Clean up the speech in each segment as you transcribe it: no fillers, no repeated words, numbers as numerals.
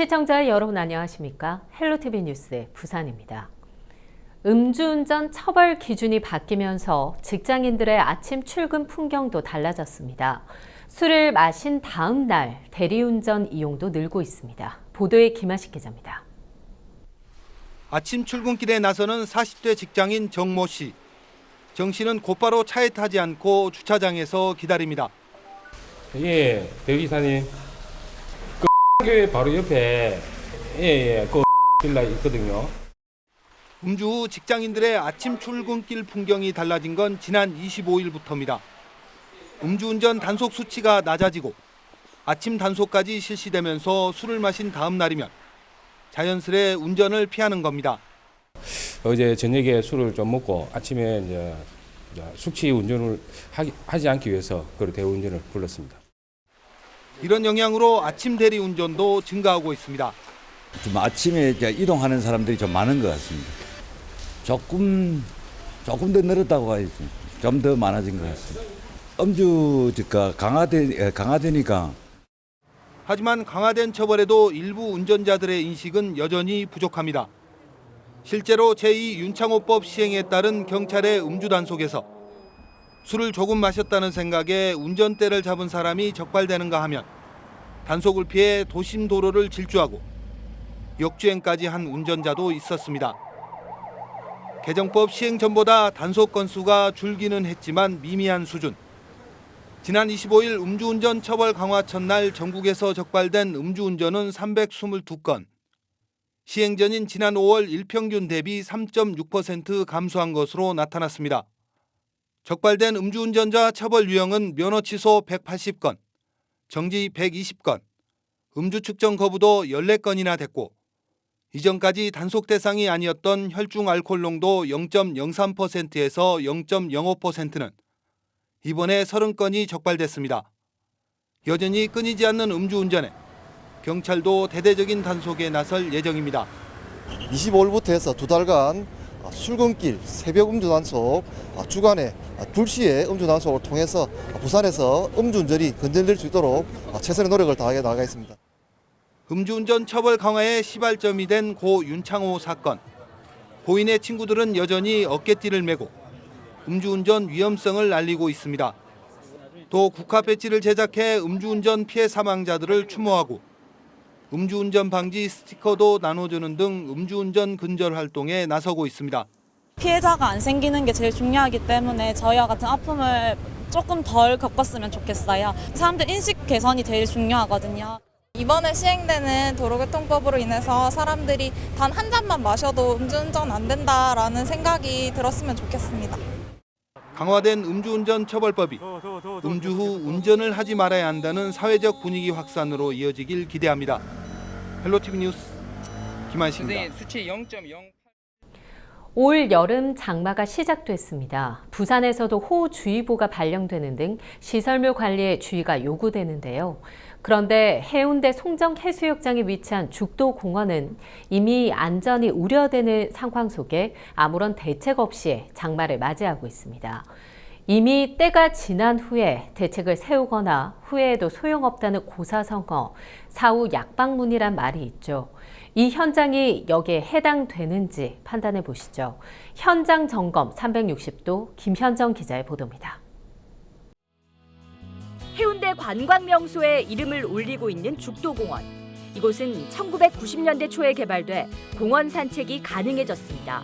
시청자 여러분 안녕하십니까? 헬로티비 뉴스의 부산입니다. 음주운전 처벌 기준이 바뀌면서 직장인들의 아침 출근 풍경도 달라졌습니다. 술을 마신 다음 날 대리운전 이용도 늘고 있습니다. 보도에 김하식 기자입니다. 아침 출근길에 나서는 40대 직장인 정모 씨. 정 씨는 곧바로 차에 타지 않고 주차장에서 기다립니다. 예, 대기사님. 교회 바로 옆에 그 빌라 있거든요. 음주 후 직장인들의 아침 출근길 풍경이 달라진 건 지난 25일부터입니다. 음주운전 단속 수치가 낮아지고 아침 단속까지 실시되면서 술을 마신 다음 날이면 자연스레 운전을 피하는 겁니다. 어제 저녁에 술을 좀 먹고 아침에 이제 숙취 운전을 하지 않기 위해서 그 대운전을 불렀습니다. 이런 영향으로 아침 대리 운전도 증가하고 있습니다. 좀 아침에 이동하는 사람들이 좀 많은 것 같습니다. 조금 더 늘었다고 봐야지. 좀 더 많아진 것 같습니다. 음주가 강화되니까. 하지만 강화된 처벌에도 일부 운전자들의 인식은 여전히 부족합니다. 실제로 제2 윤창호법 시행에 따른 경찰의 음주 단속에서 술을 조금 마셨다는 생각에 운전대를 잡은 사람이 적발되는가 하면 단속을 피해 도심 도로를 질주하고 역주행까지 한 운전자도 있었습니다. 개정법 시행 전보다 단속 건수가 줄기는 했지만 미미한 수준. 지난 25일 음주운전 처벌 강화 첫날 전국에서 적발된 음주운전은 322건. 시행 전인 지난 5월 일평균 대비 3.6% 감소한 것으로 나타났습니다. 적발된 음주운전자 처벌 유형은 면허 취소 180건, 정지 120건, 음주 측정 거부도 14건이나 됐고 이전까지 단속 대상이 아니었던 혈중 알코올 농도 0.03%에서 0.05%는 이번에 30건이 적발됐습니다. 여전히 끊이지 않는 음주운전에 경찰도 대대적인 단속에 나설 예정입니다. 25일부터 해서 두 달간 출근길 새벽 음주 단속, 주간에 불시에 음주 단속을 통해서 부산에서 음주운전이 근절될 수 있도록 최선의 노력을 다해 나가겠습니다. 음주운전 처벌 강화의 시발점이 된 고 윤창호 사건. 고인의 친구들은 여전히 어깨띠를 메고 음주운전 위험성을 알리고 있습니다. 또 국화 배지를 제작해 음주운전 피해 사망자들을 추모하고 음주운전 방지 스티커도 나눠주는 등 음주운전 근절 활동에 나서고 있습니다. 피해자가 안 생기는 게 제일 중요하기 때문에 저희와 같은 아픔을 조금 덜 겪었으면 좋겠어요. 사람들 인식 개선이 제일 중요하거든요. 이번에 시행되는 도로교통법으로 인해서 사람들이 단 한 잔만 마셔도 음주운전 안 된다라는 생각이 들었으면 좋겠습니다. 강화된 음주운전 처벌법이 음주 후 운전을 하지 말아야 한다는 사회적 분위기 확산으로 이어지길 기대합니다. 헬로티비 뉴스 김한식입니다. 수치 0.0. 올 여름 장마가 시작됐습니다. 부산에서도 호우주의보가 발령되는 등 시설물 관리에 주의가 요구되는데요. 그런데 해운대 송정해수욕장에 위치한 죽도공원은 이미 안전이 우려되는 상황 속에 아무런 대책 없이 장마를 맞이하고 있습니다. 이미 때가 지난 후에 대책을 세우거나 후회해도 소용없다는 고사성어, 사후 약방문이란 말이 있죠. 이 현장이 여기에 해당되는지 판단해 보시죠. 현장 점검 360도 김현정 기자의 보도입니다. 해운대 관광명소에 이름을 올리고 있는 죽도공원. 이곳은 1990년대 초에 개발돼 공원 산책이 가능해졌습니다.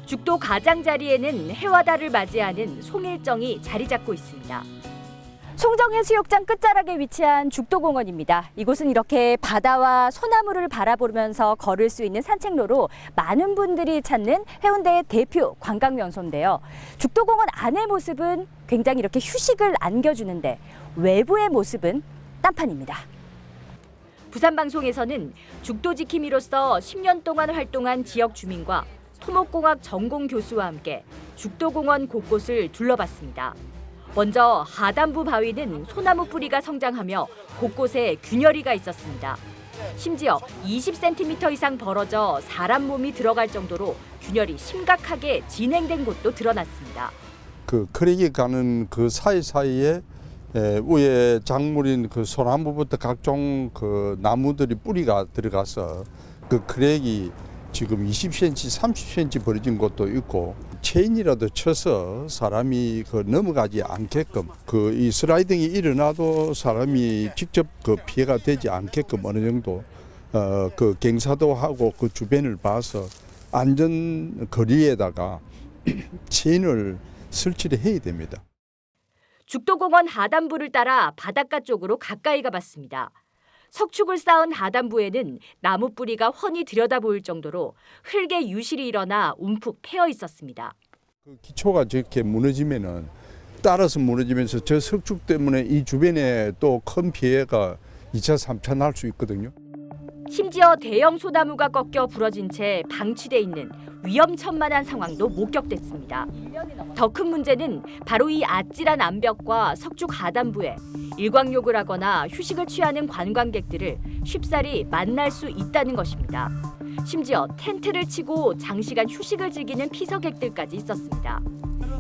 죽도 가장자리에는 해와 달을 맞이하는 송일정이 자리 잡고 있습니다. 송정해수욕장 끝자락에 위치한 죽도공원입니다. 이곳은 이렇게 바다와 소나무를 바라보면서 걸을 수 있는 산책로로 많은 분들이 찾는 해운대의 대표 관광명소인데요. 죽도공원 안의 모습은 굉장히 이렇게 휴식을 안겨주는데 외부의 모습은 딴판입니다. 부산방송에서는 죽도 지킴이로서 10년 동안 활동한 지역 주민과 토목공학 전공 교수와 함께 죽도공원 곳곳을 둘러봤습니다. 먼저 하단부 바위는 소나무 뿌리가 성장하며 곳곳에 균열이가 있었습니다. 심지어 20cm 이상 벌어져 사람 몸이 들어갈 정도로 균열이 심각하게 진행된 곳도 드러났습니다. 그 크랙이 가는 그 사이사이에 위에 작물인 그 소나무부터 각종 그 나무들이 뿌리가 들어가서 그 크랙이 지금 20cm, 30cm 벌어진 곳도 있고 체인이라도 쳐서 사람이 그 넘어가지 않게끔 그 이 슬라이딩이 일어나도 사람이 직접 그 피해가 되지 않게끔 어느 정도 그 경사도 하고 그 주변을 봐서 안전 거리에다가 체인을 설치를 해야 됩니다. 죽도공원 하단부를 따라 바닷가 쪽으로 가까이 가봤습니다. 석축을 쌓은 하단부에는 나무 뿌리가 훤히 들여다 보일 정도로 흙에 유실이 일어나 움푹 패여 있었습니다. 그 기초가 저렇게 무너지면은 따라서 무너지면서 저 석축 때문에 이 주변에 또 큰 피해가 2차, 3차 날 수 있거든요. 심지어 대형 소나무가 꺾여 부러진 채 방치돼 있는 위험천만한 상황도 목격됐습니다. 더 큰 문제는 바로 이 아찔한 암벽과 석축 하단부에 일광욕을 하거나 휴식을 취하는 관광객들을 쉽사리 만날 수 있다는 것입니다. 심지어 텐트를 치고 장시간 휴식을 즐기는 피서객들까지 있었습니다.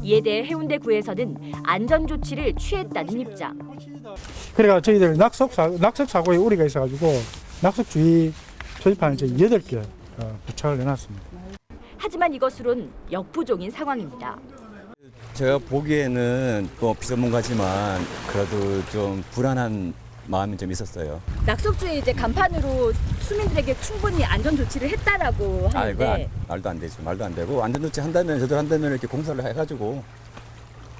이에 대해 해운대구에서는 안전 조치를 취했다는 입장. 그러니까 저희들 낙석 사고에 우려가 있어가지고 낙석 주의 표지판을 저희 8개 부착을 해놨습니다. 하지만 이것으론 역부족인 상황입니다. 제가 보기에는 뭐 비전문가지만 그래도 좀 불안한 마음이 좀 있었어요. 낙석주의 이제 간판으로 수민들에게 충분히 안전 조치를 했다라고 하는데 말도 안 되죠. 말도 안 되고 안전 조치 한다면 제대로 한다면 이렇게 공사를 해가지고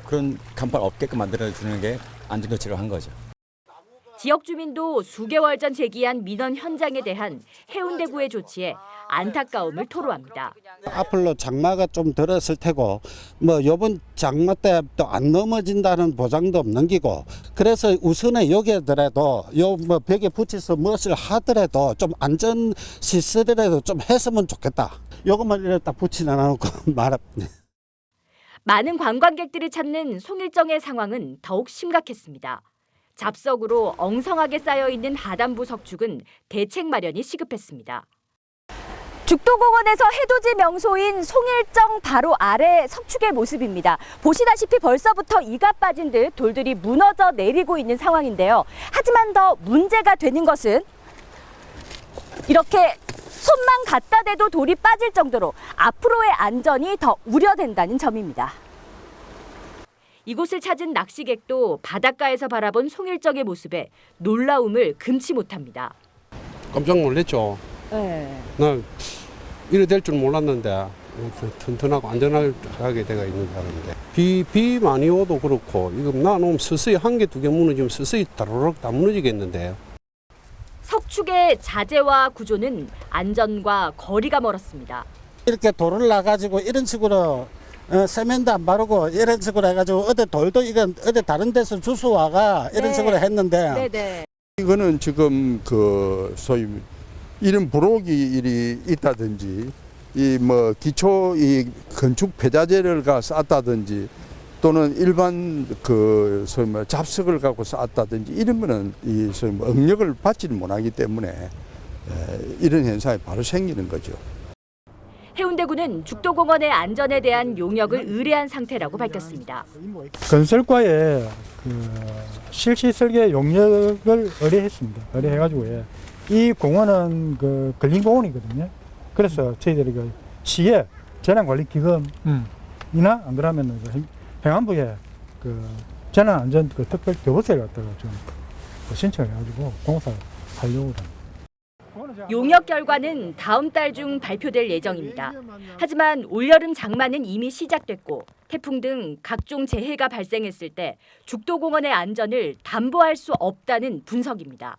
그런 간판 없게끔 만들어 주는 게 안전 조치를 한 거죠. 지역 주민도 수개월 전 제기한 민원 현장에 대한 해운대구의 조치에 안타까움을 토로합니다. 앞으로 장마가 좀 들었을 테고 뭐 이번 장마 때 또 안 넘어진다는 보장도 없는 기고 그래서 우선에 여기더라도 요 뭐 벽에 붙여서 무엇을 하더라도 좀 안전 시설이라도 좀 했으면 좋겠다. 요것만 이렇게 딱 붙이나 놓고 말합니다. 많은 관광객들이 찾는 송일정의 상황은 더욱 심각했습니다. 잡석으로 엉성하게 쌓여있는 하단부 석축은 대책 마련이 시급했습니다. 죽도공원에서 해돋이 명소인 송일정 바로 아래 석축의 모습입니다. 보시다시피 벌써부터 이가 빠진 듯 돌들이 무너져 내리고 있는 상황인데요. 하지만 더 문제가 되는 것은 이렇게 손만 갖다 대도 돌이 빠질 정도로 앞으로의 안전이 더 우려된다는 점입니다. 이곳을 찾은 낚시객도 바닷가에서 바라본 송일정의 모습에 놀라움을 금치 못합니다. 깜짝 놀랐죠. 네. 나 이래 될 줄 몰랐는데 튼튼하고 안전하게 되어 있는 줄 알았는데 비 많이 오도 그렇고 이거 놔놓으면 서서히 한 개, 두 개 무너지면 서서히 다르륵 다 무너지겠는데요. 석축의 자재와 구조는 안전과 거리가 멀었습니다. 이렇게 돌을 놔가지고 이런 식으로 세면도 안 바르고 이런 식으로 해가지고 어디 돌도 이건 어디 다른 데서 주워와가 이런 식으로 했는데 네네. 이거는 지금 그 소위 이런 부록이 있다든지 이 뭐 기초 이 건축 폐자재를 쌓았다든지 또는 일반 그 소위 뭐 잡석을 갖고 쌓았다든지 이런 거는 이 소위 뭐 응력을 받지를 못하기 때문에 이런 현상이 바로 생기는 거죠. 해운대구는 죽도공원의 안전에 대한 용역을 의뢰한 상태라고 밝혔습니다. 건설과에 그 실시 설계 용역을 의뢰했습니다. 의뢰해가지고 이 공원은 그 근린공원이거든요. 그래서 저희들이 그 시에 재난관리기금이나 안 그러면 행안부에 그 재난안전 그 특별 교부세를 갖다가 좀 신청을 해가지고 공사를 하려고 합니다. 용역 결과는 다음 달 중 발표될 예정입니다. 하지만 올여름 장마는 이미 시작됐고 태풍 등 각종 재해가 발생했을 때 죽도공원의 안전을 담보할 수 없다는 분석입니다.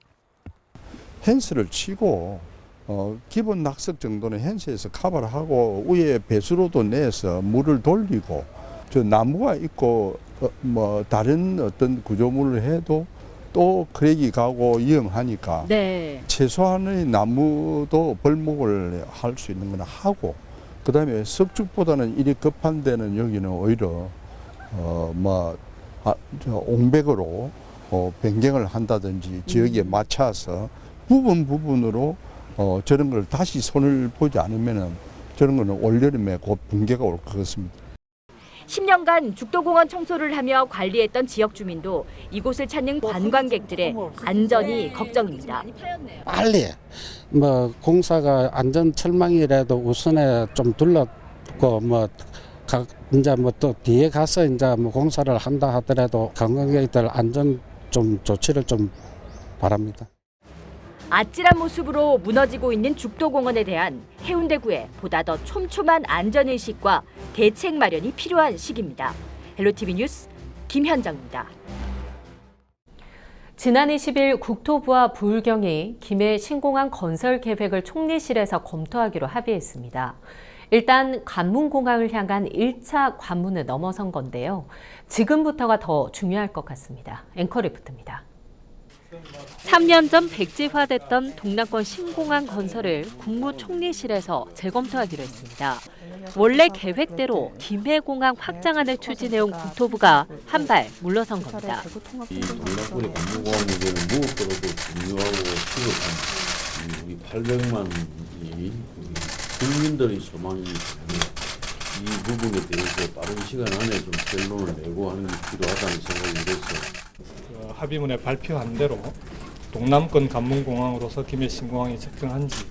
헨스를 치고 기본 낙석 정도는 헨스에서 커버를 하고 위에 배수로도 내서 물을 돌리고 저 나무가 있고 뭐 다른 어떤 구조물을 해도 또 크랙이 가고 위험하니까 네. 최소한의 나무도 벌목을 할 수 있는 거나 하고 그다음에 석축보다는 일이 급한 데는 여기는 오히려 옹백으로 변경을 한다든지 지역에 맞춰서 부분으로 저런 걸 다시 손을 보지 않으면은 저런 거는 올여름에 곧 붕괴가 올 것 같습니다. 10년간 죽도공원 청소를 하며 관리했던 지역 주민도 이곳을 찾는 관광객들의 안전이 걱정입니다. 빨리 뭐 공사가 안전 철망이라도 우선에 좀 둘러고 이제 또 뒤에 가서 이제 공사를 한다 하더라도 관광객들 안전 좀 조치를 좀 바랍니다. 아찔한 모습으로 무너지고 있는 죽도공원에 대한 해운대구의 보다 더 촘촘한 안전의식과 대책 마련이 필요한 시기입니다. 헬로티비 뉴스 김현정입니다. 지난 20일 국토부와 부울경이 김해 신공항 건설 계획을 총리실에서 검토하기로 합의했습니다. 일단 관문공항을 향한 1차 관문을 넘어선 건데요. 지금부터가 더 중요할 것 같습니다. 앵커 리포트입니다. 3년 전 백지화됐던 동남권 신공항 건설을 국무총리실에서 재검토하기로 했습니다. 원래 계획대로 김해공항 확장안을 추진해온 국토부가 한 발 물러선 겁니다. 이 동남권의 관문공항 문제는 무엇보다도 중요하고 시급한 우리 800만이 국민들의 소망이기 때문에 이 부분에 대해서 빠른 시간 안에 좀 결론을 내고 하는 게 필요하다는 생각이 들었어요. 합의문에 발표한 대로 동남권 관문공항으로서 김해 신공항이 적정한지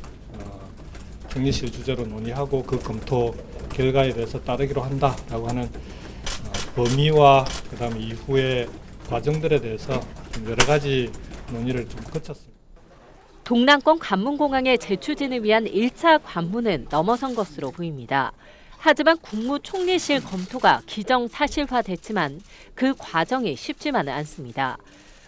총리실 주재로 논의하고 그 검토 결과에 대해서 따르기로 한다라고 하는 범위와 그다음 이후의 과정들에 대해서 여러 가지 논의를 좀 거쳤습니다. 동남권 관문공항의 재추진을 위한 1차 관문은 넘어선 것으로 보입니다. 하지만 국무총리실 검토가 기정사실화됐지만 그 과정이 쉽지만은 않습니다.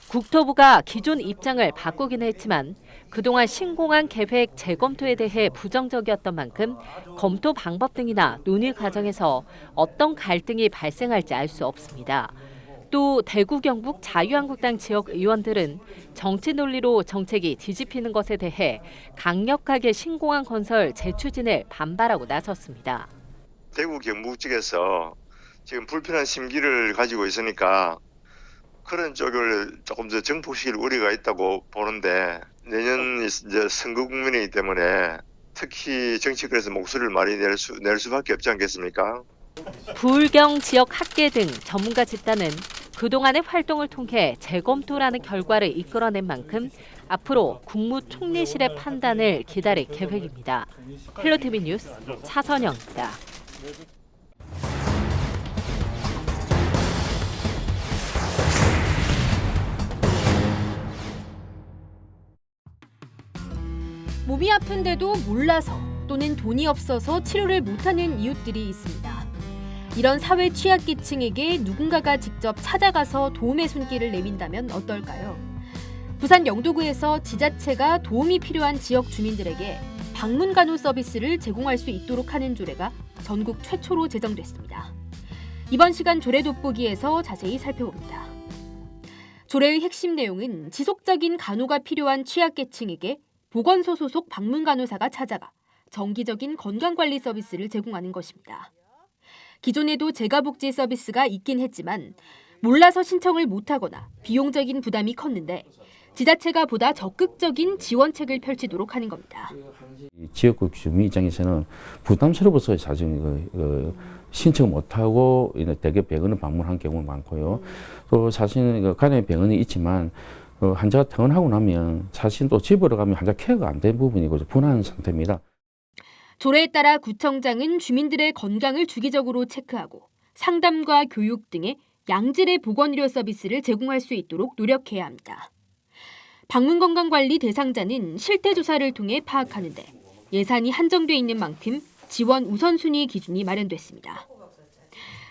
국토부가 기존 입장을 바꾸긴 했지만 그동안 신공항 계획 재검토에 대해 부정적이었던 만큼 검토 방법 등이나 논의 과정에서 어떤 갈등이 발생할지 알 수 없습니다. 또 대구 경북 자유한국당 지역 의원들은 정치 논리로 정책이 뒤집히는 것에 대해 강력하게 신공항 건설 재추진을 반발하고 나섰습니다. 대구 경북 쪽에서 지금 불편한 심기를 가지고 있으니까 그런 쪽을 조금 더 정폭시킬 우려가 있다고 보는데 내년 이제 선거 국면이기 때문에 특히 정치권에서 목소리를 많이 낼 수밖에 없지 않겠습니까? 부울경 지역 학계 등 전문가 집단은 그동안의 활동을 통해 재검토라는 결과를 이끌어낸 만큼 앞으로 국무총리실의 판단을 기다릴 계획입니다. 헬로티비 뉴스 차선영입니다. 몸이 아픈데도 몰라서 또는 돈이 없어서 치료를 못하는 이웃들이 있습니다. 이런 사회 취약계층에게 누군가가 직접 찾아가서 도움의 손길을 내민다면 어떨까요? 부산 영도구에서 지자체가 도움이 필요한 지역 주민들에게 방문 간호 서비스를 제공할 수 있도록 하는 조례가 전국 최초로 제정됐습니다. 이번 시간 조례 돋보기에서 자세히 살펴봅니다. 조례의 핵심 내용은 지속적인 간호가 필요한 취약계층에게 보건소 소속 방문 간호사가 찾아가 정기적인 건강관리 서비스를 제공하는 것입니다. 기존에도 재가복지 서비스가 있긴 했지만 몰라서 신청을 못하거나 비용적인 부담이 컸는데 지자체가 보다 적극적인 지원책을 펼치도록 하는 겁니다. 지역구 주민 입장에서는 부담스러워서 사실 신청 못하고 대개 병원을 방문한 경우가 많고요. 또 사실 간에 병원이 있지만 환자가 퇴원하고 나면 사실 또 집으로 가면 환자 케어가 안 된 부분이고 분한 상태입니다. 조례에 따라 구청장은 주민들의 건강을 주기적으로 체크하고 상담과 교육 등의 양질의 보건의료 서비스를 제공할 수 있도록 노력해야 합니다. 방문건강관리 대상자는 실태조사를 통해 파악하는데 예산이 한정돼 있는 만큼 지원 우선순위 기준이 마련됐습니다.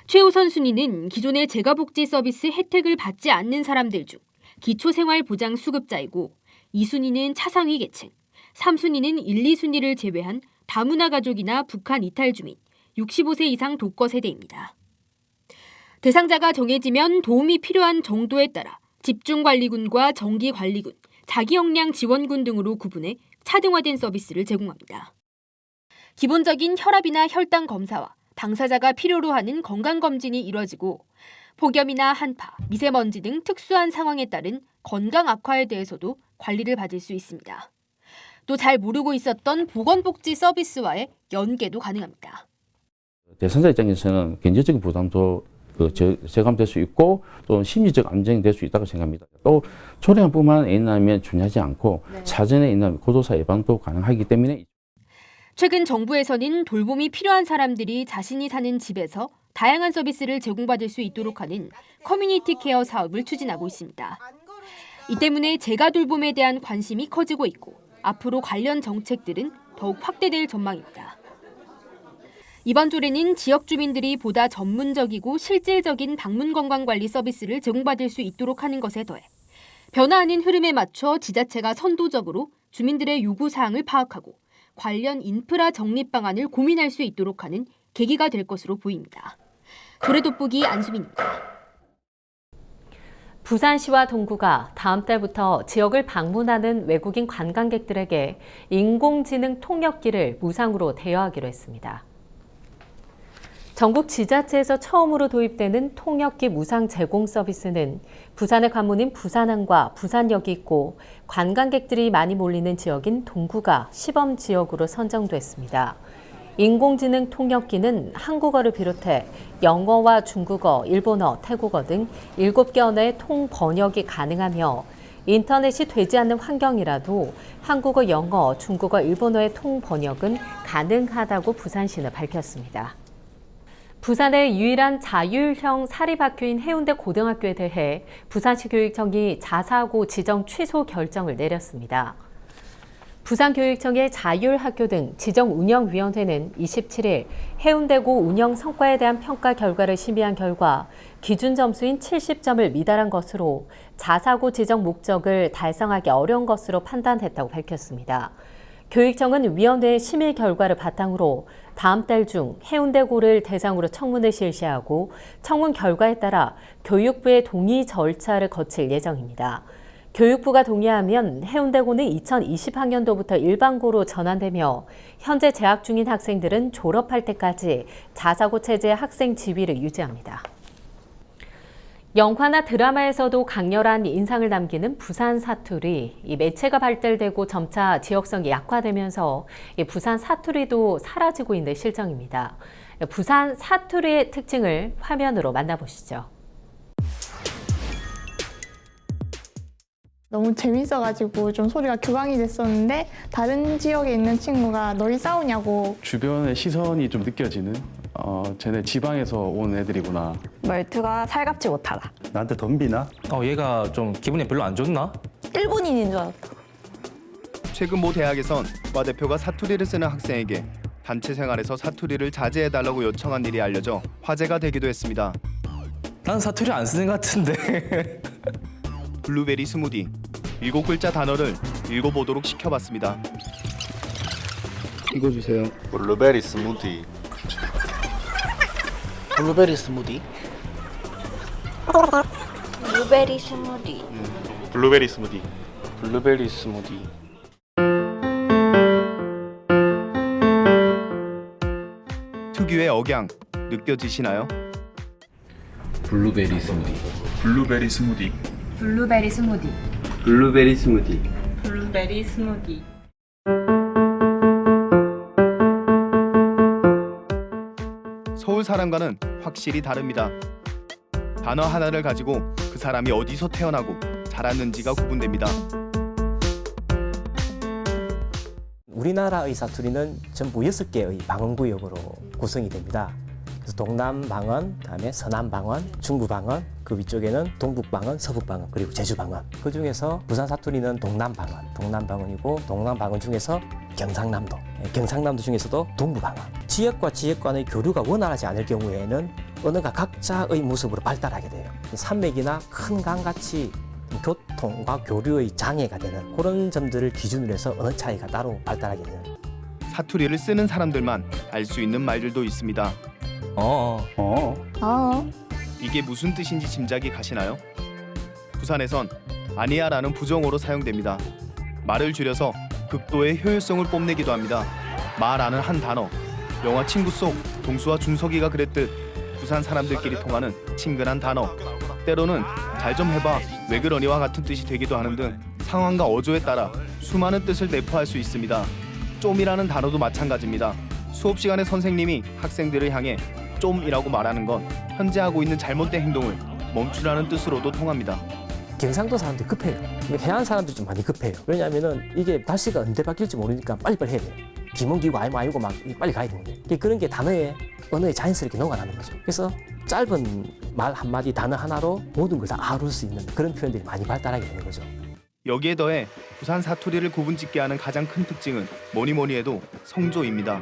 최우선 순위는 기존의 재가복지 서비스 혜택을 받지 않는 사람들 중 기초생활보장 수급자이고 2순위는 차상위 계층, 3순위는 1, 2순위를 제외한 다문화 가족이나 북한 이탈 주민, 65세 이상 독거 세대입니다. 대상자가 정해지면 도움이 필요한 정도에 따라 집중관리군과 정기관리군, 자기역량 지원군 등으로 구분해 차등화된 서비스를 제공합니다. 기본적인 혈압이나 혈당 검사와 당사자가 필요로 하는 건강검진이 이뤄지고 폭염이나 한파, 미세먼지 등 특수한 상황에 따른 건강 악화에 대해서도 관리를 받을 수 있습니다. 또 잘 모르고 있었던 보건복지 서비스와의 연계도 가능합니다. 제3자 입장에서는 경제적인 부담도 제감될 수 있고 또 심리적 안정이 될 수 있다고 생각합니다. 또 초래함뿐만 애인남에 중요하지 않고 사전에 애인남 고도사 예방도 가능하기 때문에 최근 정부에서는 돌봄이 필요한 사람들이 자신이 사는 집에서 다양한 서비스를 제공받을 수 있도록 하는 커뮤니티 케어 사업을 추진하고 있습니다. 이 때문에 재가 돌봄에 대한 관심이 커지고 있고 앞으로 관련 정책들은 더욱 확대될 전망입니다. 이번 조례는 지역 주민들이 보다 전문적이고 실질적인 방문 건강관리 서비스를 제공받을 수 있도록 하는 것에 더해 변화하는 흐름에 맞춰 지자체가 선도적으로 주민들의 요구사항을 파악하고 관련 인프라 정립 방안을 고민할 수 있도록 하는 계기가 될 것으로 보입니다. 조례 돋보기 안수민입니다. 부산시와 동구가 다음 달부터 지역을 방문하는 외국인 관광객들에게 인공지능 통역기를 무상으로 대여하기로 했습니다. 전국 지자체에서 처음으로 도입되는 통역기 무상 제공 서비스는 부산의 관문인 부산항과 부산역이 있고 관광객들이 많이 몰리는 지역인 동구가 시범 지역으로 선정됐습니다. 인공지능 통역기는 한국어를 비롯해 영어와 중국어, 일본어, 태국어 등 7개 언어의 통번역이 가능하며 인터넷이 되지 않는 환경이라도 한국어, 영어, 중국어, 일본어의 통번역은 가능하다고 부산시는 밝혔습니다. 부산의 유일한 자율형 사립학교인 해운대 고등학교에 대해 부산시 교육청이 자사고 지정 취소 결정을 내렸습니다. 부산교육청의 자율학교 등 지정운영위원회는 27일 해운대고 운영 성과에 대한 평가 결과를 심의한 결과 기준 점수인 70점을 미달한 것으로 자사고 지정 목적을 달성하기 어려운 것으로 판단했다고 밝혔습니다. 교육청은 위원회의 심의 결과를 바탕으로 다음 달 중 해운대고를 대상으로 청문을 실시하고 청문 결과에 따라 교육부의 동의 절차를 거칠 예정입니다. 교육부가 동의하면 해운대고는 2020학년도부터 일반고로 전환되며 현재 재학 중인 학생들은 졸업할 때까지 자사고 체제의 학생 지위를 유지합니다. 영화나 드라마에서도 강렬한 인상을 남기는 부산 사투리. 이 매체가 발달되고 점차 지역성이 약화되면서 이 부산 사투리도 사라지고 있는 실정입니다. 부산 사투리의 특징을 화면으로 만나보시죠. 너무 재밌어가지고 좀 소리가 교감이 됐었는데 다른 지역에 있는 친구가 너희 싸우냐고 주변의 시선이 좀 느껴지는 쟤네 지방에서 온 애들이구나. 말투가 살갑지 못하다. 나한테 덤비나? 얘가 좀 기분이 별로 안 좋나? 일본인인 줄 알았다. 최근 모 대학에선 과 대표가 사투리를 쓰는 학생에게 단체 생활에서 사투리를 자제해달라고 요청한 일이 알려져 화제가 되기도 했습니다. 난 사투리 안 쓰는 것 같은데. 블루베리 스무디 7글자 단어를 읽어보도록 시켜봤습니다. 이거 주세요. 블루베리 스무디. 블루베리 스무디. 블루베리 스무디. 블루베리 스무디. 블루베리 스무디. 특유의 억양 느껴지시나요? 블루베리 스무디. 블루베리 스무디. 블루베리 스무디. 블루베리 스무디. 블루베리 스무디. 서울 사람과는 확실히 다릅니다. 단어 하나를 가지고 그 사람이 어디서 태어나고 자랐는지가 구분됩니다. 우리나라의 사투리는 전부 6개의 방언구역으로 구성이 됩니다. 그래서 동남방언, 다음에 서남방언, 중부방언, 그 위쪽에는 동북방언, 서북방언, 그리고 제주방언. 그 중에서 부산 사투리는 동남방언이고 동남방언 중에서 경상남도, 경상남도 중에서도 동부방언. 지역과 지역 간의 교류가 원활하지 않을 경우에는 언어가 각자의 모습으로 발달하게 돼요. 산맥이나 큰 강같이 교통과 교류의 장애가 되는 그런 점들을 기준으로 해서 언어 차이가 따로 발달하게 되는. 사투리를 쓰는 사람들만 알 수 있는 말들도 있습니다. 이게 무슨 뜻인지 짐작이 가시나요? 부산에선 아니야라는 부정어로 사용됩니다. 말을 줄여서 극도의 효율성을 뽐내기도 합니다. 말하는 한 단어. 영화 친구 속 동수와 준석이가 그랬듯 부산 사람들끼리 통하는 친근한 단어. 때로는 잘 좀 해봐, 왜 그러니와 같은 뜻이 되기도 하는 등 상황과 어조에 따라 수많은 뜻을 내포할 수 있습니다. 좀이라는 단어도 마찬가지입니다. 수업 시간에 선생님이 학생들을 향해 좀이라고 말하는 건 현재 하고 있는 잘못된 행동을 멈추라는 뜻으로도 통합니다. 경상도 사람들이 급해요. 해안 사람들이 좀 많이 급해요. 왜냐하면은 이게 날씨가 언제 바뀔지 모르니까 빨리빨리 해야 돼요. 기본기고 아니고 막 빨리 가야 되는 거예요. 그런 게 언어에 자연스럽게 녹아나는 거죠. 그래서 짧은 말 한마디, 단어 하나로 모든 걸 다 아울 수 있는 그런 표현들이 많이 발달하게 되는 거죠. 여기에 더해 부산 사투리를 구분짓게 하는 가장 큰 특징은 뭐니 해도 성조입니다.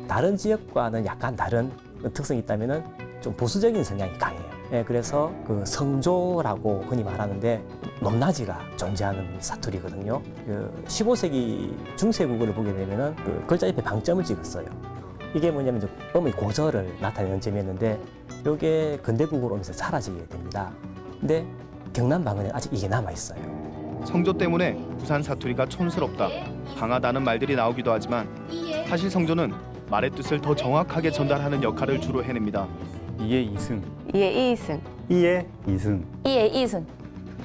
다른 지역과는 약간 다른 특성이 있다면은 좀 보수적인 성향이 강해요. 그래서 그 성조라고 흔히 말하는데 높낮이가 존재하는 사투리거든요. 15세기 중세 국어를 보게 되면은 그 글자 옆에 방점을 찍었어요. 이게 뭐냐면 음의 고절을 나타내는 점이었는데 이게 근대 국어로 오면서 사라지게 됩니다. 근데 경남 방언에 아직 이게 남아 있어요. 성조 때문에 부산 사투리가 촌스럽다, 강하다는 말들이 나오기도 하지만 사실 성조는 말의 뜻을 더 정확하게 전달하는 역할을 주로 해냅니다. 이에 이승. 이에 이승. 이에 이승. 이에 이승.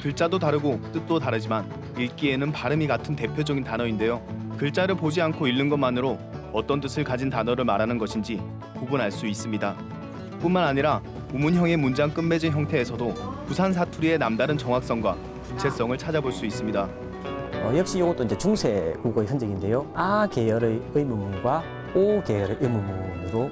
글자도 다르고 뜻도 다르지만 읽기에는 발음이 같은 대표적인 단어인데요. 글자를 보지 않고 읽는 것만으로 어떤 뜻을 가진 단어를 말하는 것인지 구분할 수 있습니다. 뿐만 아니라 우문형의 문장 끝맺은 형태에서도 부산 사투리의 남다른 정확성과 구체성을 찾아볼 수 있습니다. 역시 이것도 이제 중세 국어의 흔적인데요. 아 계열의 의문문과 오 계열의 의문문으로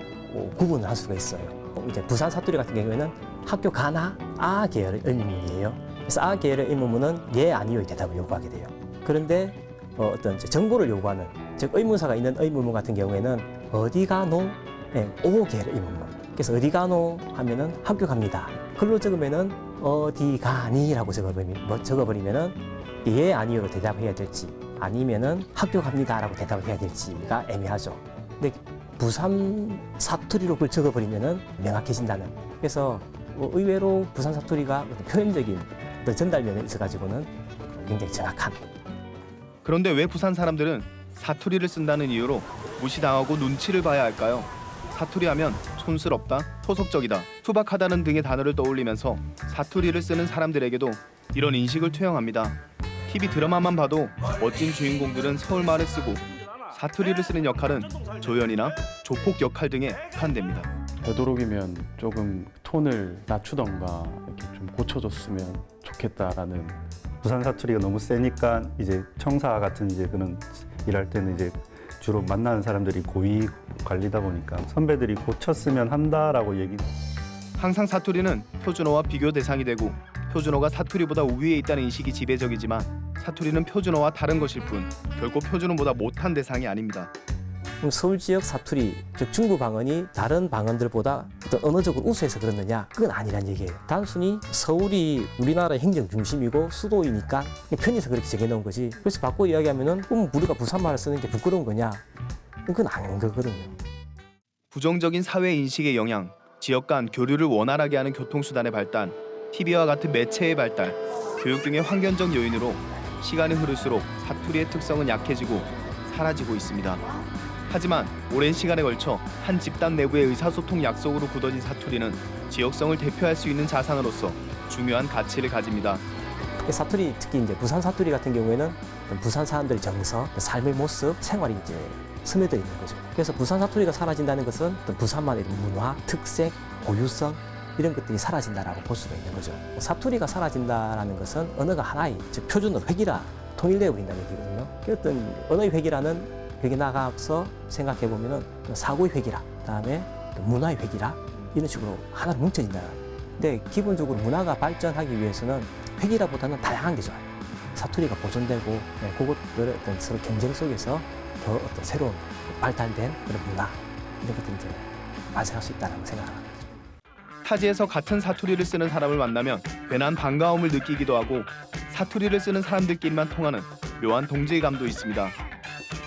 구분을 할 수가 있어요. 이제 부산 사투리 같은 경우에는 학교 가나 아 계열의 의문문이에요. 그래서 아 계열의 의문문은 예 아니요의 대답을 요구하게 돼요. 그런데 어떤 정보를 요구하는 즉 의문사가 있는 의문문 같은 경우에는 어디 가노? 오 계열의 의문문. 그래서 어디 가노 하면은 학교 갑니다. 글로 적으면은 어디 가니라고 적어버리면은 예 아니요로 대답해야 될지 아니면은 학교 갑니다라고 대답을 해야 될지가 애매하죠. 근데 부산 사투리로 그걸 적어버리면은 명확해진다는. 그래서 의외로 부산 사투리가 표현적인 전달면에 있어가지고는 굉장히 정확한. 그런데 왜 부산 사람들은 사투리를 쓴다는 이유로 무시당하고 눈치를 봐야 할까요? 사투리하면 촌스럽다, 토속적이다, 투박하다는 등의 단어를 떠올리면서 사투리를 쓰는 사람들에게도 이런 인식을 투영합니다. TV 드라마만 봐도 멋진 주인공들은 서울말을 쓰고 사투리를 쓰는 역할은 조연이나 조폭 역할 등에 국한됩니다. 되도록이면 조금 톤을 낮추던가 이렇게 좀 고쳐줬으면 좋겠다라는. 부산 사투리가 너무 세니까 이제 청사 같은 이제 그런 일할 때는 이제 주로 만나는 사람들이 고위 관리다 보니까 선배들이 고쳤으면 한다라고 얘기. 항상 사투리는 표준어와 비교 대상이 되고 표준어가 사투리보다 우위에 있다는 인식이 지배적이지만 사투리는 표준어와 다른 것일 뿐 결코 표준어보다 못한 대상이 아닙니다. 서울 지역 사투리, 즉 중부 방언이 다른 방언들보다 어떤 언어적으로 우수해서 그렇느냐? 그건 아니란 얘기예요. 단순히 서울이 우리나라의 행정 중심이고 수도이니까 편의해서 그렇게 정해놓은 거지. 그래서 바꿔 이야기하면은 우리가 부산말을 쓰는 게 부끄러운 거냐? 그건 아닌 거거든요. 부정적인 사회 인식의 영향, 지역 간 교류를 원활하게 하는 교통수단의 발달, TV와 같은 매체의 발달, 교육 등의 환경적 요인으로 시간이 흐를수록 사투리의 특성은 약해지고 사라지고 있습니다. 하지만 오랜 시간에 걸쳐 한 집단 내부의 의사소통 약속으로 굳어진 사투리는 지역성을 대표할 수 있는 자산으로서 중요한 가치를 가집니다. 사투리, 특히 이제 부산 사투리 같은 경우에는 부산 사람들의 정서, 삶의 모습, 생활이 이제 스며들어 있는 거죠. 그래서 부산 사투리가 사라진다는 것은 부산만의 문화, 특색, 고유성 이런 것들이 사라진다라고 볼 수가 있는 거죠. 사투리가 사라진다라는 것은 언어가 하나의 즉 표준어로 획일화, 통일되어 버린다는 얘기거든요. 어떤 언어의 획일화는 여기 나가서 생각해 보면은 사고의 획일화, 그다음에 문화의 획일화 이런 식으로 하나로 뭉쳐진다. 근데 기본적으로 문화가 발전하기 위해서는 획일화보다는 다양한 게 좋아요. 사투리가 보존되고 그것들의 어떤 서로 경쟁 속에서 더 어떤 새로운 발달된 그런 문화 이런 것들이 이제 발생할 수 있다는 생각합니다. 타지에서 같은 사투리를 쓰는 사람을 만나면 괜한 반가움을 느끼기도 하고 사투리를 쓰는 사람들끼리만 통하는 묘한 동질감도 있습니다.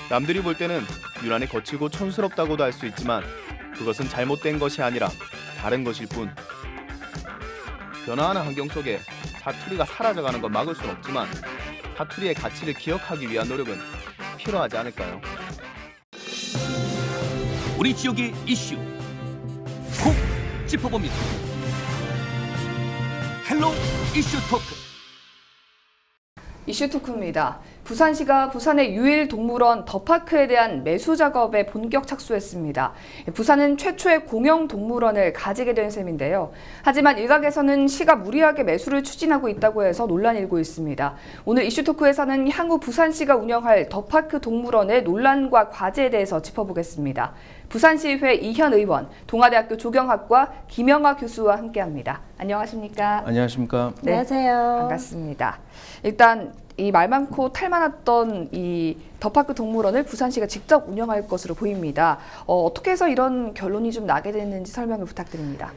남들이 볼 때는 유난히 거칠고 촌스럽다고도 할 수 있지만 그것은 잘못된 것이 아니라 다른 것일 뿐. 변화하는 환경 속에 사투리가 사라져가는 건 막을 수는 없지만 사투리의 가치를 기억하기 위한 노력은 필요하지 않을까요? 우리 지역의 이슈 콕 짚어봅니다. 헬로 이슈 토크. 이슈 토크입니다. 부산시가 부산의 유일 동물원 더파크에 대한 매수 작업에 본격 착수했습니다. 부산은 최초의 공영 동물원을 가지게 된 셈인데요. 하지만 일각에서는 시가 무리하게 매수를 추진하고 있다고 해서 논란이 일고 있습니다. 오늘 이슈토크에서는 향후 부산시가 운영할 더파크 동물원의 논란과 과제에 대해서 짚어보겠습니다. 부산시의회 이현 의원, 동아대학교 조경학과 김영하 교수와 함께합니다. 안녕하십니까? 안녕하십니까? 네, 안녕하세요. 반갑습니다. 일단 이 말 많고 탈 많았던 이 더파크 동물원을 부산시가 직접 운영할 것으로 보입니다. 어떻게 해서 이런 결론이 좀 나게 됐는지 설명을 부탁드립니다.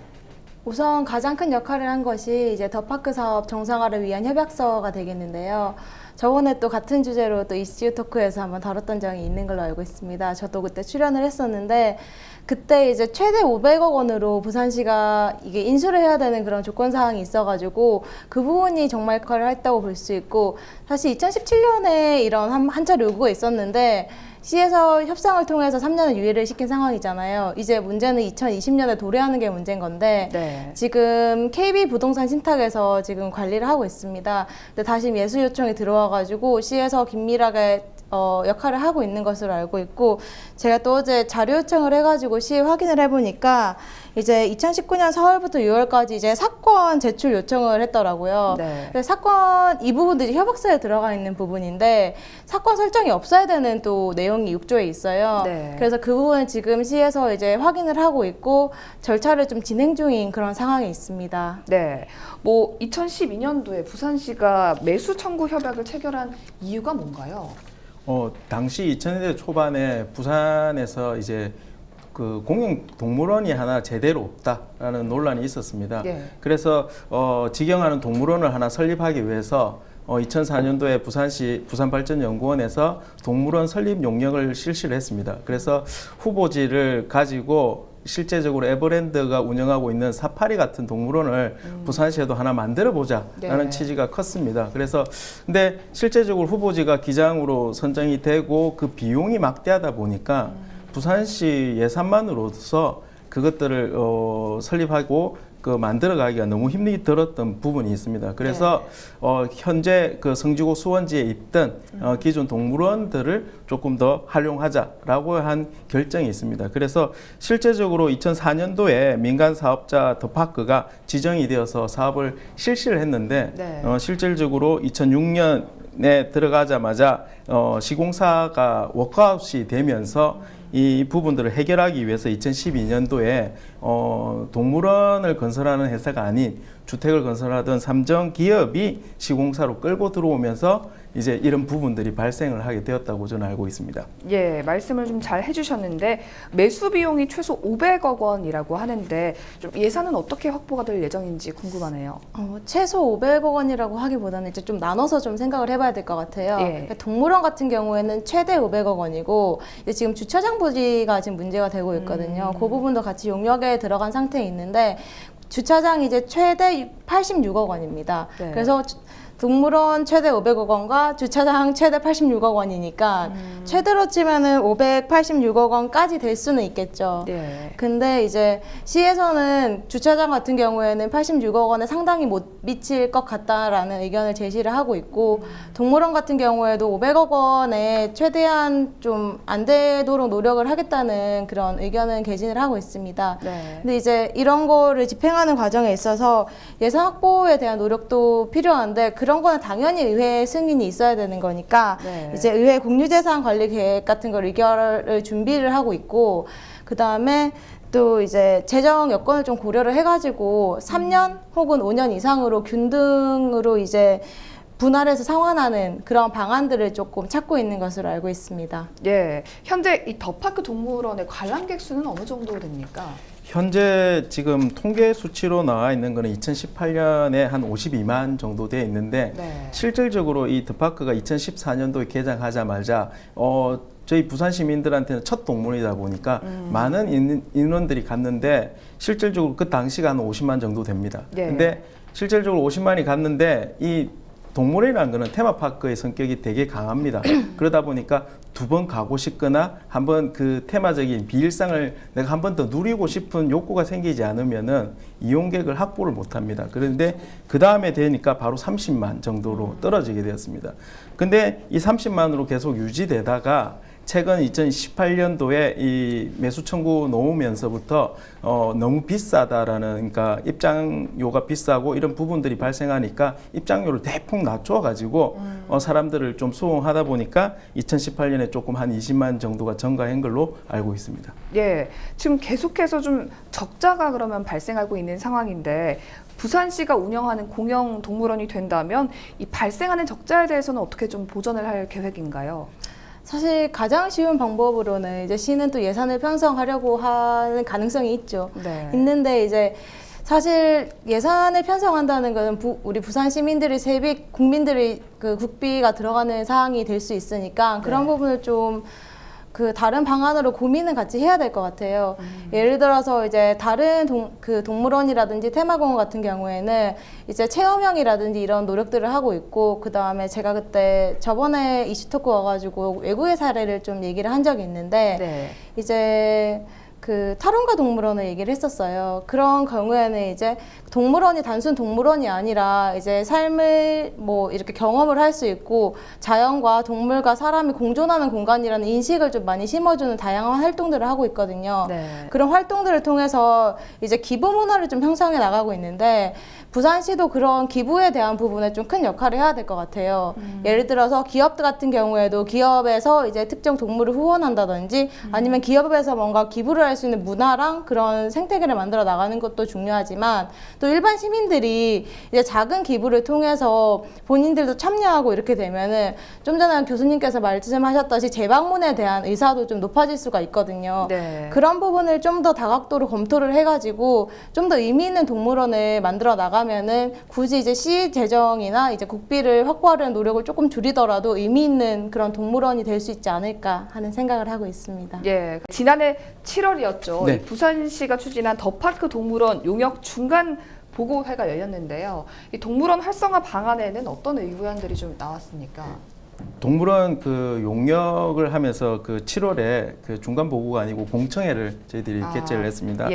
우선 가장 큰 역할을 한 것이 이제 더파크 사업 정상화를 위한 협약서가 되겠는데요. 저번에 또 같은 주제로 또 이슈 토크에서 한번 다뤘던 적이 있는 걸로 알고 있습니다. 저도 그때 출연을 했었는데 그때 이제 최대 500억 원으로 부산시가 이게 인수를 해야 되는 그런 조건 사항이 있어가지고 그 부분이 정말 역할을 했다고 볼 수 있고, 사실 2017년에 이런 한 차례 요구가 있었는데 시에서 협상을 통해서 3년을 유예를 시킨 상황이잖아요. 이제 문제는 2020년에 도래하는 게 문제인 건데 네. 지금 KB 부동산 신탁에서 지금 관리를 하고 있습니다. 근데 다시 매수 요청이 들어와가지고 시에서 긴밀하게 역할을 하고 있는 것으로 알고 있고, 제가 또 어제 자료 요청을 해가지고 시에 확인을 해보니까 이제 2019년 4월부터 6월까지 이제 사건 제출 요청을 했더라고요. 네. 사건 이 부분들이 협약서에 들어가 있는 부분인데 사건 설정이 없어야 되는 또 내용이 6조에 있어요. 네. 그래서 그 부분은 지금 시에서 이제 확인을 하고 있고 절차를 좀 진행 중인 그런 상황에 있습니다. 네, 뭐 2012년도에 부산시가 매수 청구 협약을 체결한 이유가 뭔가요? 당시 2000년대 초반에 부산에서 이제 그 공영 동물원이 하나 제대로 없다라는 논란이 있었습니다. 네. 그래서 직영하는 동물원을 하나 설립하기 위해서 2004년도에 부산시 부산발전연구원에서 동물원 설립 용역을 실시를 했습니다. 그래서 후보지를 가지고 실제적으로 에버랜드가 운영하고 있는 사파리 같은 동물원을 부산시에도 하나 만들어 보자라는 네. 취지가 컸습니다. 그래서 근데 실제적으로 후보지가 기장으로 선정이 되고 그 비용이 막대하다 보니까 부산시 예산만으로서 그것들을 설립하고 그 만들어가기가 너무 힘이 들었던 부분이 있습니다. 그래서 현재 그 성지고 수원지에 있던 기존 동물원들을 조금 더 활용하자라고 한 결정이 있습니다. 그래서 실제적으로 2004년도에 민간 사업자 더파크가 지정이 되어서 사업을 실시를 했는데 네. 실질적으로 2006년에 들어가자마자 시공사가 워크아웃이 되면서 이 부분들을 해결하기 위해서 2012년도에 동물원을 건설하는 회사가 아닌 주택을 건설하던 삼정 기업이 시공사로 끌고 들어오면서 이제 이런 부분들이 발생을 하게 되었다고 저는 알고 있습니다. 예, 말씀을 좀 잘 해주셨는데 매수 비용이 최소 500억 원이라고 하는데 좀 예산은 어떻게 확보가 될 예정인지 궁금하네요. 최소 500억 원이라고 하기보다는 이제 좀 나눠서 좀 생각을 해봐야 될 것 같아요. 예. 그러니까 동물원 같은 경우에는 최대 500억 원이고 이제 지금 주차장 부지가 지금 문제가 되고 있거든요. 그 부분도 같이 용역에 들어간 상태에 있는데 주차장이 이제 최대 86억 원입니다. 네. 그래서 동물원 최대 500억 원과 주차장 최대 86억 원이니까 최대로 치면은 586억 원까지 될 수는 있겠죠. 네. 근데 이제 시에서는 주차장 같은 경우에는 86억 원에 상당히 못 미칠 것 같다라는 의견을 제시를 하고 있고 동물원 같은 경우에도 500억 원에 최대한 좀 안 되도록 노력을 하겠다는 그런 의견은 개진을 하고 있습니다. 네. 근데 이제 이런 거를 집행하는 과정에 있어서 예산 확보에 대한 노력도 필요한데 그런 거는 당연히 의회 승인이 있어야 되는 거니까 네. 이제 의회 공유재산 관리 계획 같은 걸 의결을 준비를 하고 있고 그 다음에 또 이제 재정 여건을 좀 고려를 해가지고 3년 혹은 5년 이상으로 균등으로 이제 분할해서 상환하는 그런 방안들을 조금 찾고 있는 것으로 알고 있습니다. 예, 현재 이 더파크 동물원의 관람객 수는 어느 정도 됩니까? 현재 지금 통계 수치로 나와 있는 거는 2018년에 한 52만 정도 되어 있는데 네. 실질적으로 이 더파크가 2014년도에 개장하자마자 저희 부산 시민들한테는 첫 동물이다 보니까 많은 인원들이 갔는데 실질적으로 그 당시가 한 50만 정도 됩니다. 예. 근데 실질적으로 50만이 갔는데 이 동물이라는 거는 테마파크의 성격이 되게 강합니다. 그러다 보니까 두 번 가고 싶거나 한번 그 테마적인 비일상을 내가 한 번 더 누리고 싶은 욕구가 생기지 않으면은 이용객을 확보를 못 합니다. 그런데 그 다음에 되니까 바로 30만 정도로 떨어지게 되었습니다. 근데 이 30만으로 계속 유지되다가 최근 2018년도에 이 매수 청구 놓으면서부터 너무 비싸다라는, 그러니까 입장료가 비싸고 이런 부분들이 발생하니까 입장료를 대폭 낮춰가지고 사람들을 좀 수용하다 보니까 2018년에 조금 한 20만 정도가 증가한 걸로 알고 있습니다. 예, 지금 계속해서 좀 적자가 그러면 발생하고 있는 상황인데 부산시가 운영하는 공영 동물원이 된다면 이 발생하는 적자에 대해서는 어떻게 좀 보전을 할 계획인가요? 사실 가장 쉬운 방법으로는 이제 시는 또 예산을 편성하려고 하는 가능성이 있죠. 네. 있는데 이제 사실 예산을 편성한다는 것은 우리 부산 시민들의 세비, 국민들의 그 국비가 들어가는 사항이 될 수 있으니까 그런 부분을 좀 그 다른 방안으로 고민은 같이 해야 될 것 같아요. 예를 들어서 이제 다른 동물원이라든지 테마공원 같은 경우에는 이제 체험형이라든지 이런 노력들을 하고 있고, 그 다음에 제가 그때 저번에 이슈토크 와가지고 외국의 사례를 좀 얘기를 한 적이 있는데 이제 그 탈원가 동물원을 얘기를 했었어요. 그런 경우에는 이제 동물원이 단순 동물원이 아니라 이제 삶을 뭐 이렇게 경험을 할 수 있고 자연과 동물과 사람이 공존하는 공간이라는 인식을 좀 많이 심어주는 다양한 활동들을 하고 있거든요. 그런 활동들을 통해서 이제 기부 문화를 좀 형성해 나가고 있는데 부산시도 그런 기부에 대한 부분에 좀 큰 역할을 해야 될 것 같아요. 예를 들어서 기업 같은 경우에도 기업에서 이제 특정 동물을 후원한다든지 아니면 기업에서 뭔가 기부를 할 수 있는 문화랑 그런 생태계를 만들어 나가는 것도 중요하지만 또 일반 시민들이 이제 작은 기부를 통해서 본인들도 참여하고 이렇게 되면은 좀 전에 교수님께서 말씀하셨듯이 재방문에 대한 의사도 좀 높아질 수가 있거든요. 그런 부분을 좀 더 다각도로 검토를 해가지고 좀 더 의미 있는 동물원을 만들어 나가면은 굳이 이제 시 재정이나 이제 국비를 확보하려는 노력을 조금 줄이더라도 의미 있는 그런 동물원이 될 수 있지 않을까 하는 생각을 하고 있습니다. 예, 지난해 7월이었죠. 네. 부산시가 추진한 더파크 동물원 용역 중간 보고회가 열렸는데요. 이 동물원 활성화 방안에는 어떤 의견들이 좀 나왔습니까? 동물원 그 용역을 하면서 그 7월에 그 중간 보고가 아니고 공청회를 저희들이 개최를 했습니다.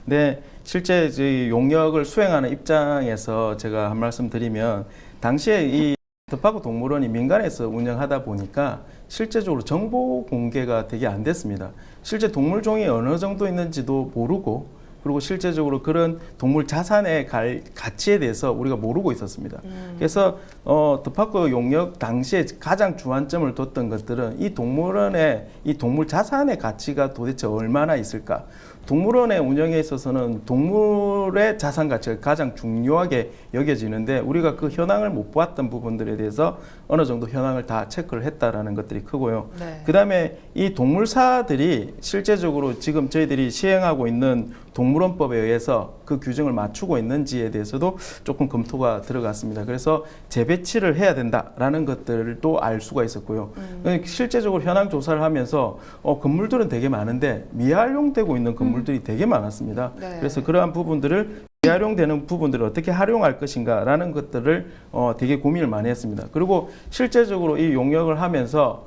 네, 실제 저희 용역을 수행하는 입장에서 제가 한 말씀 드리면 당시에 이 더파크 동물원이 민간에서 운영하다 보니까 실제적으로 정보 공개가 되게 안 됐습니다. 실제 동물종이 어느 정도 있는지도 모르고, 그리고 실제적으로 그런 동물 자산의 가치에 대해서 우리가 모르고 있었습니다. 그래서 더파크 용역 당시에 가장 주안점을 뒀던 것들은 이 동물원의 이 동물 자산의 가치가 도대체 얼마나 있을까. 동물원의 운영에 있어서는 동물의 자산 가치가 가장 중요하게 여겨지는데 우리가 그 현황을 못 보았던 부분들에 대해서 어느 정도 현황을 다 체크를 했다라는 것들이 크고요. 그 다음에 이 동물사들이 실제적으로 지금 저희들이 시행하고 있는 동물원법에 의해서 그 규정을 맞추고 있는지에 대해서도 조금 검토가 들어갔습니다. 그래서 재배치를 해야 된다라는 것들도 알 수가 있었고요. 실제적으로 현황 조사를 하면서 건물들은 되게 많은데 미활용되고 있는 건물들이 되게 많았습니다. 그래서 그러한 부분들을 재활용되는 부분들을 어떻게 활용할 것인가라는 것들을 되게 고민을 많이 했습니다. 그리고 실제적으로 이 용역을 하면서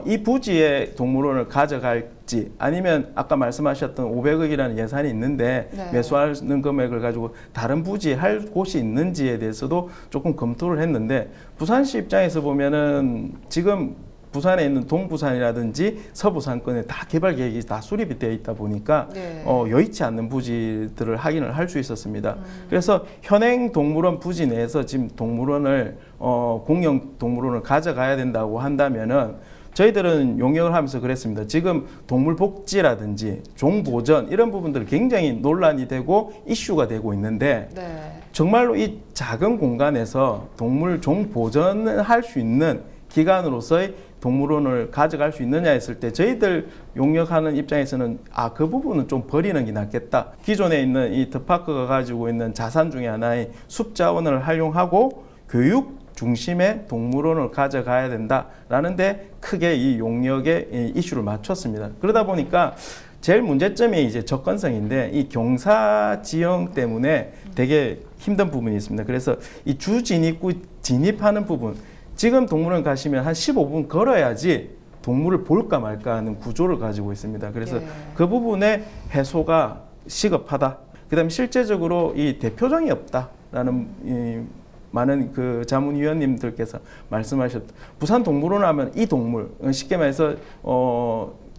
이 부지에 동물원을 가져갈지 아니면 아까 말씀하셨던 500억이라는 예산이 있는데 매수하는 금액을 가지고 다른 부지에 할 곳이 있는지에 대해서도 조금 검토를 했는데 부산시 입장에서 보면은 지금 부산에 있는 동부산이라든지 서부산권에 다 개발 계획이 다 수립이 되어 있다 보니까 여의치 않는 부지들을 확인을 할 수 있었습니다. 그래서 현행 동물원 부지 내에서 지금 동물원을 공영 동물원을 가져가야 된다고 한다면은 저희들은 용역을 하면서 그랬습니다. 지금 동물복지라든지 종보전 이런 부분들 굉장히 논란이 되고 이슈가 되고 있는데 정말로 이 작은 공간에서 동물 종보전을 할 수 있는 기관으로서의 동물원을 가져갈 수 있느냐 했을 때 저희들 용역하는 입장에서는 그 부분은 좀 버리는 게 낫겠다. 기존에 있는 이 더파크가 가지고 있는 자산 중에 하나의 숲자원을 활용하고 교육 중심의 동물원을 가져가야 된다라는 데 크게 이 용역의 이슈를 맞췄습니다. 그러다 보니까 제일 문제점이 이제 접근성인데 이 경사 지형 때문에 되게 힘든 부분이 있습니다. 그래서 이 주 진입구 진입하는 부분, 지금 동물원 가시면 한 15분 걸어야지 동물을 볼까 말까 하는 구조를 가지고 있습니다. 그래서 예. 그 부분에 해소가 시급하다. 그다음에 실제적으로 이 대표종이 없다라는 이 많은 그 자문위원님들께서 말씀하셨던 부산 동물원 하면 이 동물 쉽게 말해서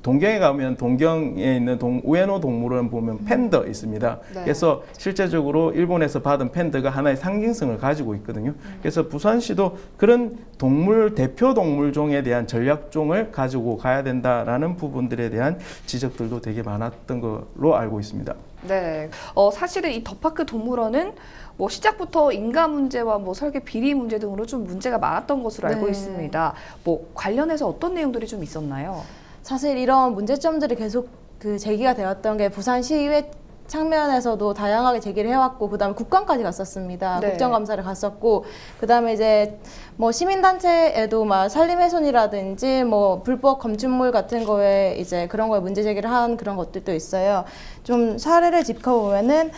동경에 가면 동경에 있는 우에노 동물원 보면 팬더 있습니다. 네. 그래서 실제적으로 일본에서 받은 팬더가 하나의 상징성을 가지고 있거든요. 그래서 부산시도 그런 동물 대표 동물종에 대한 전략종을 가지고 가야 된다라는 부분들에 대한 지적들도 되게 많았던 걸로 알고 있습니다. 네, 사실은 이 더 파크 동물원은 뭐 시작부터 인가 문제와 뭐 설계 비리 문제 등으로 좀 문제가 많았던 것으로 알고 네. 있습니다. 뭐 관련해서 어떤 내용들이 좀 있었나요? 사실 이런 문제점들이 계속 제기가 되었던 게 부산시의회 측면에서도 다양하게 제기를 해왔고, 그다음에 국감까지 갔었습니다. 네. 국정감사를 갔었고, 그다음에 이제 뭐 시민단체에도 막 산림훼손이라든지 뭐 불법 건축물 같은 거에 이제 그런 거에 문제 제기를 한 그런 것들도 있어요. 좀 사례를 짚어보면은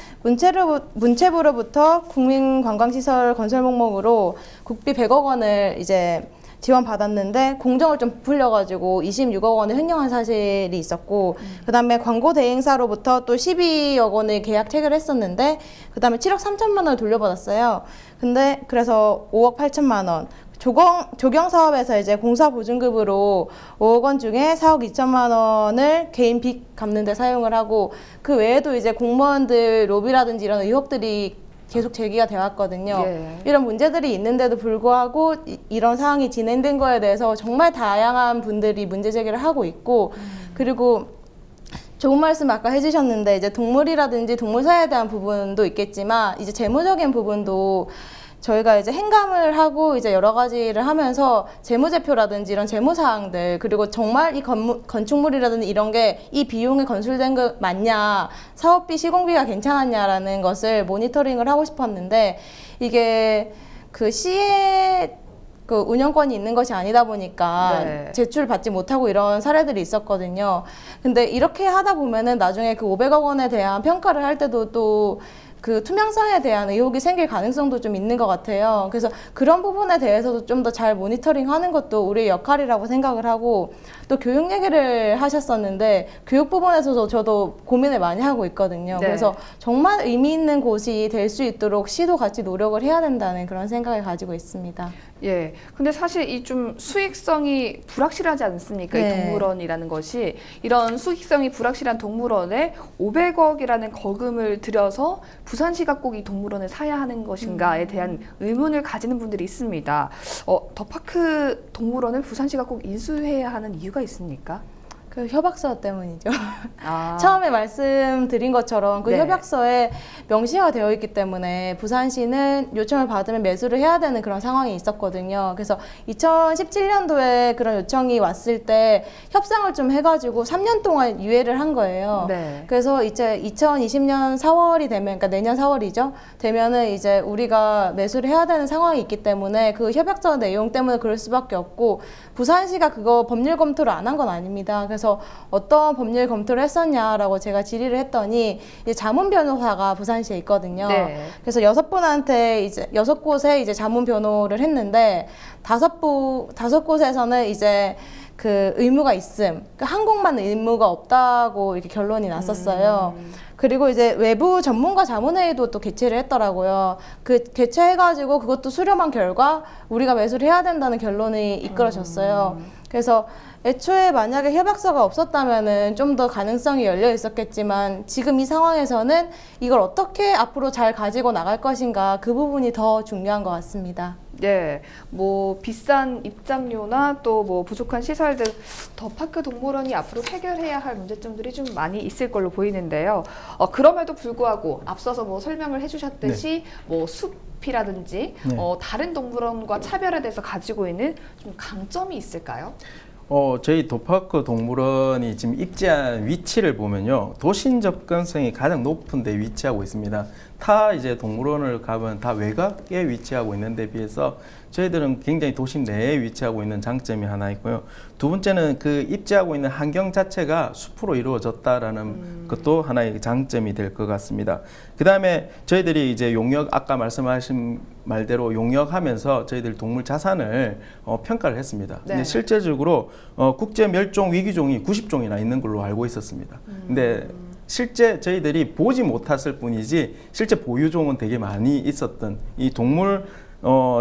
문체부로부터 국민관광시설 건설 목록으로 국비 100억 원을 이제 지원받았는데 공정을 좀 부풀려가지고 26억 원을 횡령한 사실이 있었고, 그다음에 광고 대행사로부터 또 12억 원을 계약 체결했었는데 그다음에 7억 3천만 원을 돌려받았어요. 근데 그래서 5억 8천만 원. 조경 사업에서 이제 공사 보증금으로 5억 원 중에 4억 2천만 원을 개인 빚 갚는 데 사용을 하고, 그 외에도 이제 공무원들 로비라든지 이런 의혹들이 계속 제기가 되어 왔거든요. 예. 이런 문제들이 있는데도 불구하고 이런 상황이 진행된 거에 대해서 정말 다양한 분들이 문제 제기를 하고 있고, 그리고 좋은 말씀 아까 해주셨는데 이제 동물이라든지 동물사에 대한 부분도 있겠지만 이제 재무적인 부분도 저희가 이제 행감을 하고 이제 여러 가지를 하면서 재무제표라든지 이런 재무사항들, 그리고 정말 이 건축물이라든지 이런 게 이 비용이 건술된 거 맞냐, 사업비 시공비가 괜찮았냐라는 것을 모니터링을 하고 싶었는데, 이게 그 시의 그 운영권이 있는 것이 아니다 보니까 네. 제출을 받지 못하고 이런 사례들이 있었거든요. 근데 이렇게 하다 보면은 나중에 그 500억 원에 대한 평가를 할 때도 또 그 투명성에 대한 의혹이 생길 가능성도 좀 있는 것 같아요. 그래서 그런 부분에 대해서도 좀 더 잘 모니터링하는 것도 우리의 역할이라고 생각을 하고, 또 교육 얘기를 하셨었는데 교육 부분에서도 저도 고민을 많이 하고 있거든요. 네. 그래서 정말 의미 있는 곳이 될 수 있도록 시도 같이 노력을 해야 된다는 그런 생각을 가지고 있습니다. 예. 근데 사실 이 좀 수익성이 불확실하지 않습니까? 이 네. 동물원이라는 것이. 이런 수익성이 불확실한 동물원에 500억이라는 거금을 들여서 부산시가 꼭 이 동물원을 사야 하는 것인가에 대한 의문을 가지는 분들이 있습니다. 더 파크 동물원을 부산시가 꼭 인수해야 하는 이유가 있습니까? 그 협약서 때문이죠. 아. 처음에 말씀드린 것처럼 그 네. 협약서에 명시가 되어 있기 때문에 부산시는 요청을 받으면 매수를 해야 되는 그런 상황이 있었거든요. 그래서 2017년도에 그런 요청이 왔을 때 협상을 좀 해가지고 3년 동안 유예를 한 거예요. 네. 그래서 이제 2020년 4월이 되면, 그러니까 내년 4월이죠. 되면은 이제 우리가 매수를 해야 되는 상황이 있기 때문에 그 협약서 내용 때문에 그럴 수밖에 없고, 부산시가 그거 법률 검토를 안 한 건 아닙니다. 그래서 어떤 법률 검토를 했었냐라고 제가 질의를 했더니 이제 자문 변호사가 부산시에 있거든요. 네. 그래서 6분한테 이제 6곳에 이제 자문 변호를 했는데 5곳에서는 이제 그 의무가 있음, 그 한 곳만 의무가 없다고 이렇게 결론이 났었어요. 그리고 이제 외부 전문가 자문회의도 또 개최를 했더라고요. 그 개최해가지고 그것도 수렴한 결과 우리가 매수를 해야 된다는 결론이 이끌어졌어요. 그래서 애초에 만약에 협약서가 없었다면은 좀 더 가능성이 열려 있었겠지만, 지금 이 상황에서는 이걸 어떻게 앞으로 잘 가지고 나갈 것인가, 그 부분이 더 중요한 것 같습니다. 네, 뭐 비싼 입장료나 또 뭐 부족한 시설 등 더 파크 동물원이 앞으로 해결해야 할 문제점들이 좀 많이 있을 걸로 보이는데요. 그럼에도 불구하고 앞서서 뭐 설명을 해주셨듯이 뭐 숲이라든지 네. 다른 동물원과 차별에 대해서 가지고 있는 좀 강점이 있을까요? 저희 더 파크 동물원이 지금 입지한 위치를 보면요, 도심 접근성이 가장 높은 데 위치하고 있습니다. 타 이제 동물원을 가면 다 외곽에 위치하고 있는 데 비해서 저희들은 굉장히 도심 내에 위치하고 있는 장점이 하나 있고요. 두 번째는 그 입지하고 있는 환경 자체가 숲으로 이루어졌다라는 것도 하나의 장점이 될 것 같습니다. 그 다음에 저희들이 이제 용역, 아까 말씀하신 말대로 용역하면서 저희들 동물 자산을 평가를 했습니다. 네. 근데 실제적으로 국제 멸종 위기종이 90종이나 있는 걸로 알고 있었습니다. 근데 실제 저희들이 보지 못했을 뿐이지 실제 보유종은 되게 많이 있었던 이 동물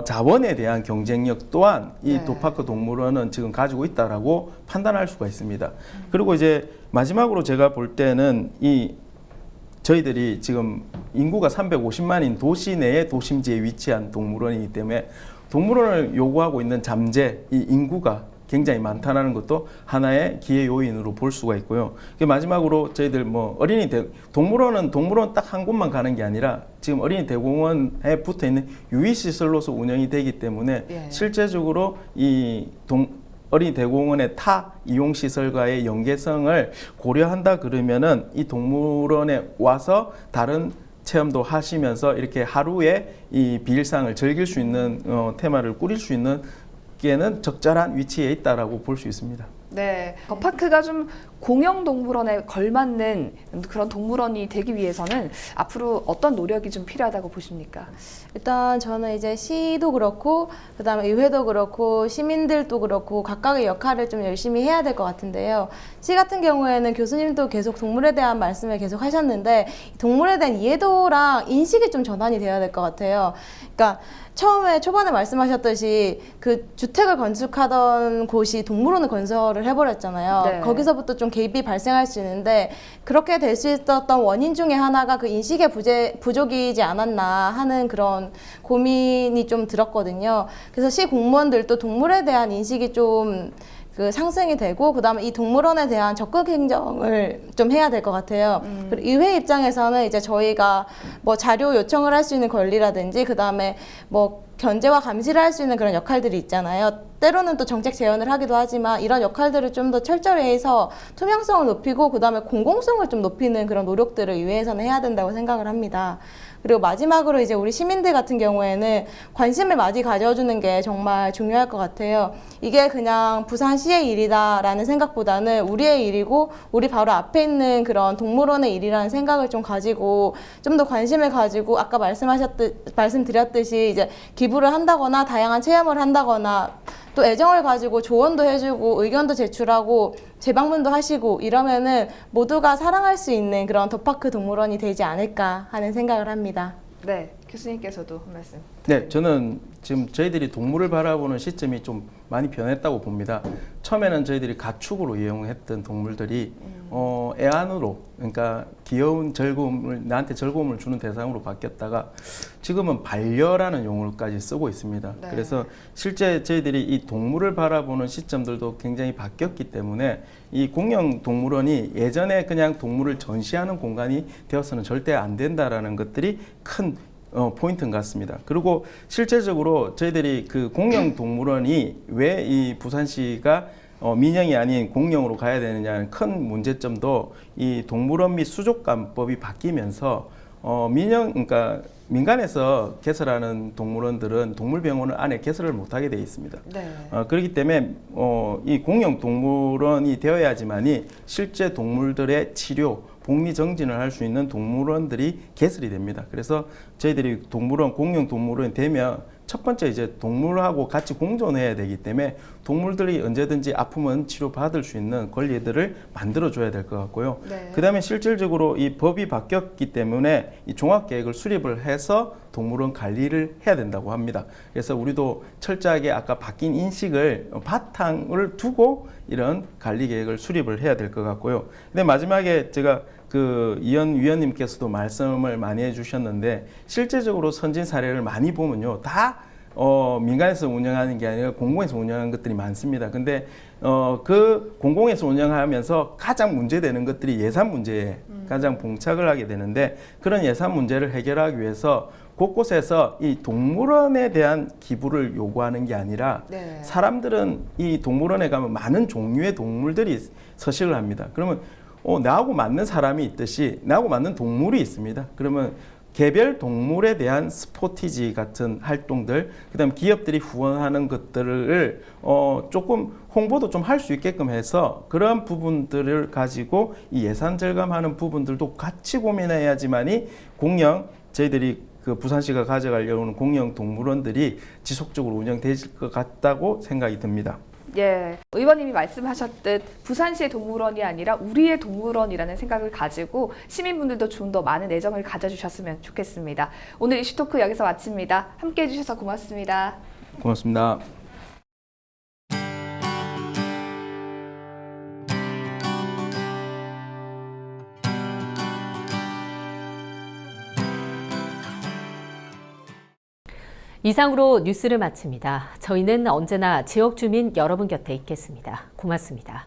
자원에 대한 경쟁력 또한 이 도파크 동물원은 지금 가지고 있다라고 판단할 수가 있습니다. 그리고 이제 마지막으로 제가 볼 때는 이 저희들이 지금 인구가 350만인 도시 내의 도심지에 위치한 동물원이기 때문에 동물원을 요구하고 있는 잠재 이 인구가 굉장히 많다는 것도 하나의 기회 요인으로 볼 수가 있고요. 마지막으로 저희들 뭐 동물원은 동물원 딱 한 곳만 가는 게 아니라 지금 어린이 대공원에 붙어 있는 유이 시설로서 운영이 되기 때문에 실제적으로 이 어린이 대공원의 타 이용 시설과의 연계성을 고려한다 그러면은 이 동물원에 와서 다른 체험도 하시면서 이렇게 하루에 이 비일상을 즐길 수 있는 테마를 꾸릴 수 있는 게는 적절한 위치에 있다라고 볼 수 있습니다. 네, 더파크가 좀 공영 동물원에 걸맞는 그런 동물원이 되기 위해서는 앞으로 어떤 노력이 좀 필요하다고 보십니까? 일단 저는 이제 시도 그렇고 그다음에 의회도 그렇고 시민들도 그렇고 각각의 역할을 좀 열심히 해야 될 것 같은데요. 시 같은 경우에는 교수님도 계속 동물에 대한 말씀을 계속 하셨는데 동물에 대한 이해도랑 인식이 좀 전환이 돼야 될 것 같아요. 그러니까 초반에 말씀하셨듯이 그 주택을 건축하던 곳이 동물원을 건설을 해버렸잖아요. 네. 거기서부터 좀 개입이 발생할 수 있는데 그렇게 될 수 있었던 원인 중에 하나가 그 인식의 부족이지 않았나 하는 그런 고민이 좀 들었거든요. 그래서 시 공무원들도 동물에 대한 인식이 좀 상승이 되고 그다음에 이 동물원에 대한 적극 행정을 좀 해야 될 것 같아요. 그리고 의회 입장에서는 이제 저희가 뭐 자료 요청을 할 수 있는 권리라든지 그다음에 뭐 견제와 감시를 할 수 있는 그런 역할들이 있잖아요. 때로는 또 정책 제언을 하기도 하지만 이런 역할들을 좀 더 철저히 해서 투명성을 높이고 그다음에 공공성을 좀 높이는 그런 노력들을 의회에서는 해야 된다고 생각을 합니다. 그리고 마지막으로 이제 우리 시민들 같은 경우에는 관심을 많이 가져주는 게 정말 중요할 것 같아요. 이게 그냥 부산시의 일이다라는 생각보다는 우리의 일이고 우리 바로 앞에 있는 그런 동물원의 일이라는 생각을 좀 가지고 좀 더 관심을 가지고 아까 말씀드렸듯이 이제 기부를 한다거나 다양한 체험을 한다거나 또 애정을 가지고 조언도 해주고 의견도 제출하고 재방문도 하시고 이러면은 모두가 사랑할 수 있는 그런 더파크 동물원이 되지 않을까 하는 생각을 합니다. 네, 교수님께서도 한 말씀. 네, 저는 지금 저희들이 동물을 바라보는 시점이 좀 많이 변했다고 봅니다. 처음에는 저희들이 가축으로 이용했던 동물들이 애완으로, 그러니까 귀여운 나한테 즐거움을 주는 대상으로 바뀌었다가 지금은 반려라는 용어까지 쓰고 있습니다. 네. 그래서 실제 저희들이 이 동물을 바라보는 시점들도 굉장히 바뀌었기 때문에 이 공영 동물원이 예전에 그냥 동물을 전시하는 공간이 되어서는 절대 안 된다라는 것들이 큰 포인트인 것 같습니다. 그리고 실제적으로 저희들이 그 공영 동물원이 왜 이 부산시가 민영이 아닌 공영으로 가야 되느냐는 큰 문제점도 이 동물원 및 수족관법이 바뀌면서 그러니까 민간에서 개설하는 동물원들은 동물병원을 안에 개설을 못하게 되어 있습니다. 네. 그렇기 때문에 이 공영 동물원이 되어야지만이 실제 동물들의 치료, 복리 정진을 할 수 있는 동물원들이 개설이 됩니다. 그래서 저희들이 공영 동물원이 되면 첫 번째 이제 동물하고 같이 공존해야 되기 때문에 동물들이 언제든지 아프면 치료받을 수 있는 권리들을 만들어줘야 될 것 같고요. 네. 그 다음에 실질적으로 이 법이 바뀌었기 때문에 이 종합계획을 수립을 해서 동물원 관리를 해야 된다고 합니다. 그래서 우리도 철저하게 아까 바뀐 인식을 바탕을 두고 이런 관리 계획을 수립을 해야 될 것 같고요. 근데 마지막에 제가 이현 위원님께서도 말씀을 많이 해주셨는데 실제적으로 선진 사례를 많이 보면요, 다 민간에서 운영하는 게 아니라 공공에서 운영하는 것들이 많습니다. 근데 그 공공에서 운영하면서 가장 문제되는 것들이 예산 문제에 가장 봉착을 하게 되는데 그런 예산 문제를 해결하기 위해서 곳곳에서 이 동물원에 대한 기부를 요구하는 게 아니라 사람들은 이 동물원에 가면 많은 종류의 동물들이 서식을 합니다. 그러면 나하고 맞는 사람이 있듯이 나하고 맞는 동물이 있습니다. 그러면 개별 동물에 대한 스포티지 같은 활동들, 그다음 기업들이 후원하는 것들을 조금 홍보도 좀 할 수 있게끔 해서 그런 부분들을 가지고 이 예산 절감하는 부분들도 같이 고민해야지만이 공영 저희들이 그 부산시가 가져가려고 하는 공영 동물원들이 지속적으로 운영될 것 같다고 생각이 듭니다. 예, 의원님이 말씀하셨듯 부산시의 동물원이 아니라 우리의 동물원이라는 생각을 가지고 시민분들도 좀 더 많은 애정을 가져주셨으면 좋겠습니다. 오늘 이슈토크 여기서 마칩니다. 함께해 주셔서 고맙습니다. 고맙습니다. 이상으로 뉴스를 마칩니다. 저희는 언제나 지역 주민 여러분 곁에 있겠습니다. 고맙습니다.